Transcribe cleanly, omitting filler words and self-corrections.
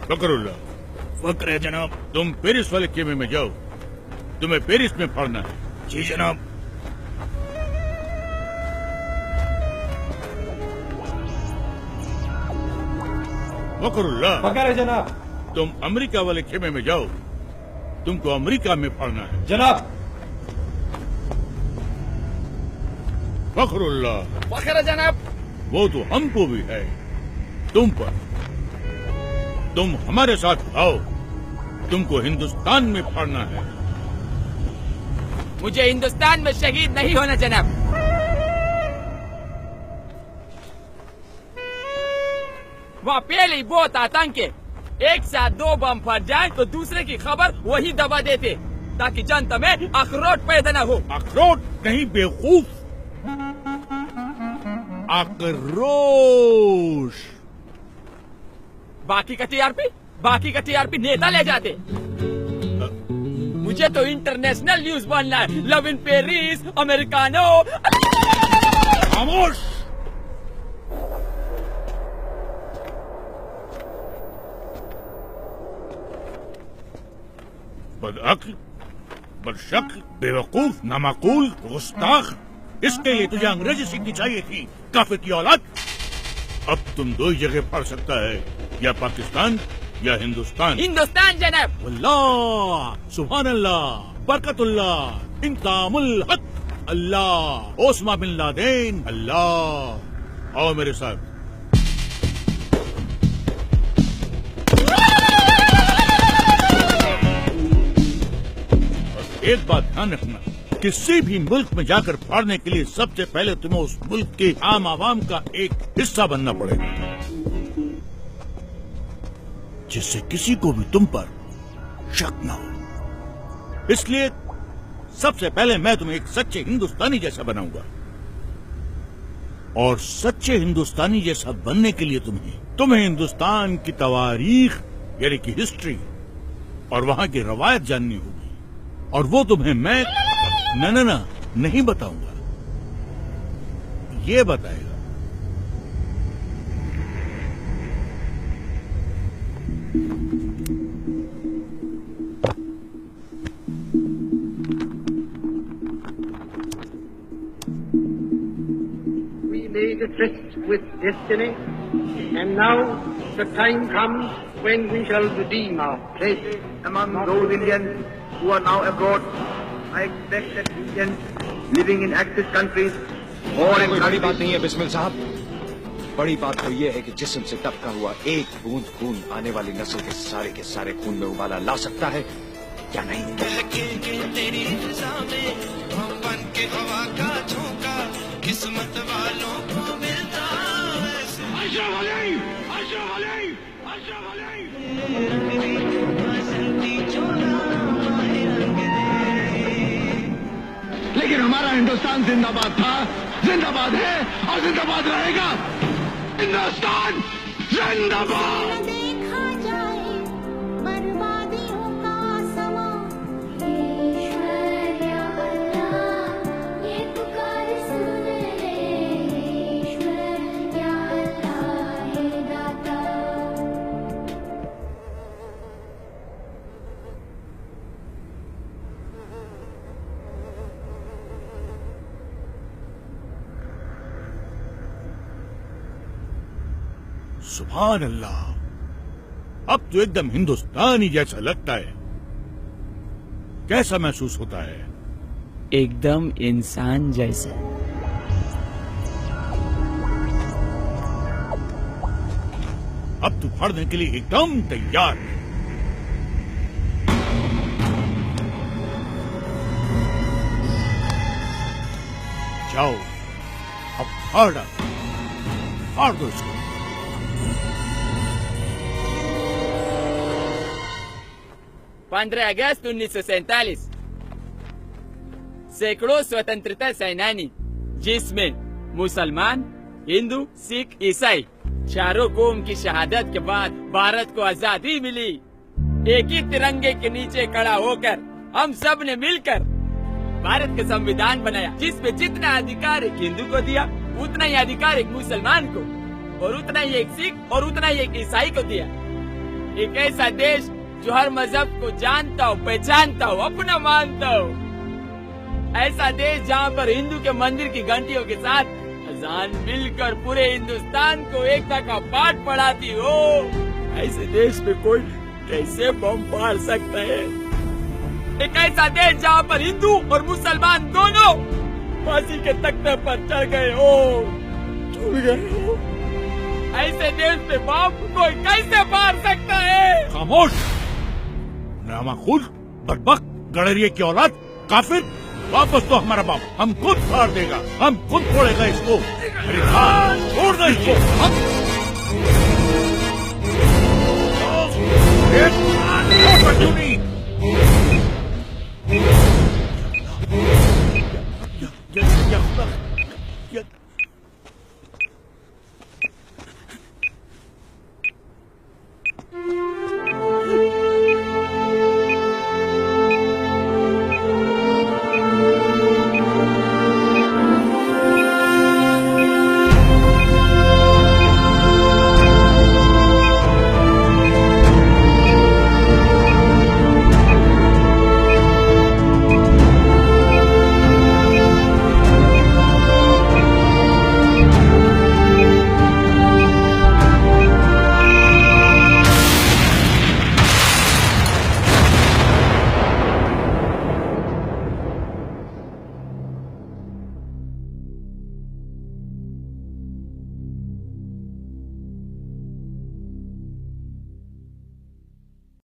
फकरुल्लाह। फक्र है जनाब। तुम पेरिस वाले खेमे में जाओ, तुम्हें पेरिस में पढ़ना है। जी जनाब। फकरुल्लाह। फकर है जनाब। तुम अमेरिका वाले खेमे में जाओ, तुमको अमेरिका में पढ़ना है। जनाब। फखरुल्लाह। फखर है जनाब। वो तो हमको भी है, तुम पर। तुम हमारे साथ आओ, तुमको हिंदुस्तान में पढ़ना है। मुझे हिंदुस्तान में शहीद नहीं होना जनाब। वहाँ पहले ही बहुत आतंक है। एक साथ 2 बम फट जाए तो दूसरे की खबर वही दबा देते, ताकि जनता में अखरोट पैदा न हो। अखरोट नहीं बेवकूफ, आक्रोश। बाकी का टीआरपी नेता ले जाते। मुझे तो इंटरनेशनल न्यूज बनना है। Love in Paris, americano. खामोश। बदअक्ल, बदशक्ल, बेवकूफ, नामाकूल, गुस्ताख। इसके लिए तुझे अंग्रेजी सीखनी चाहिए थी, काफिर की औलाद। अब तुम 2 ही जगह पढ़ सकता है, या पाकिस्तान या हिंदुस्तान। हिंदुस्तान जनाब। अल्लाह, सुभान अल्लाह, बरकतुल्लाह, इंतामुल हक, अल्लाह, ओस्मा बिन लादेन, अल्लाह। आओ मेरे साथ। एक बात ध्यान रखना, किसी भी मुल्क में जाकर पढ़ने के लिए सबसे पहले तुम्हें उस मुल्क के आम आवाम का एक हिस्सा बनना पड़ेगा, जिससे किसी को भी तुम पर शक न हो। इसलिए सबसे पहले मैं तुम्हें एक सच्चे हिंदुस्तानी जैसा बनाऊंगा, और सच्चे हिंदुस्तानी जैसा बनने के लिए तुम्हें हिंदुस्तान की तवारीख यानी कि हिस्ट्री और वहां की रवायत जाननी होगी, और वो तुम्हें मैं न नहीं बताऊंगा, ये बताएगा। We made a tryst with destiny, and now the time comes when we shall redeem our pledge. Among those Indians who are now abroad, I expect that Indians living in Axis countries or in कोई बड़ी बात नहीं है बिस्मिल साहब। बड़ी बात तो ये है कि जिस्म से टपका हुआ एक बूंद खून आने वाली नस्ल के सारे खून में उबाला ला सकता है या नहीं। तेरी फिजा में हम बन के हवा का झोंका, किस्मत वालों को मिलता लेकिन हमारा हिंदुस्तान जिंदाबाद था, जिंदाबाद है और जिंदाबाद रहेगा। हिंदुस्तान जिंदाबाद। देखा जाए बर्बादियों का समा, ईश्वर या अल्लाह ये पुकार सुन ले, ईश्वर या अल्लाह हे दाता। सुभान अल्लाह, अब तो एकदम हिंदुस्तानी जैसा लगता है। कैसा महसूस होता है? एकदम इंसान जैसे। अब तू पढ़ने के लिए एकदम तैयार है। जाओ, अब फाड़ दो इसको। पंद्रह अगस्त 1947 सैकड़ों स्वतंत्रता सेनानी, जिसमें मुसलमान, हिंदू, सिख, ईसाई चारों कौम की शहादत के बाद भारत को आजादी मिली। एक ही तिरंगे के नीचे खड़ा होकर हम सब ने मिलकर भारत का संविधान बनाया, जिसमें जितना अधिकार एक हिंदू को दिया, उतना ही अधिकार एक मुसलमान को, और उतना ही एक सिख और उतना ही एक ईसाई को दिया। एक ऐसा देश जो हर मजहब को जानता हो, पहचानता हो, अपना मानता हो। ऐसा देश जहाँ पर हिंदू के मंदिर की घंटियों के साथ अजान मिलकर पूरे हिंदुस्तान को एकता का पाठ पढ़ाती हो। ऐसे देश में कोई कैसे बम फाड़ सकता है? एक ऐसा देश जहाँ पर हिंदू और मुसलमान दोनों फांसी के तख्ते पर चढ़ गए हो, छूट गए हो। ऐसे देश में बम कोई कैसे फाड़ सकता है? खामोश, नामाकुल, बदबक, गड़रिये की औलाद, काफिर, वापस तो हमारा बाप हम खुद फाड़ देगा, हम खुद फोड़ेगा इसको। अरे हाँ, छोड़ दो इसको।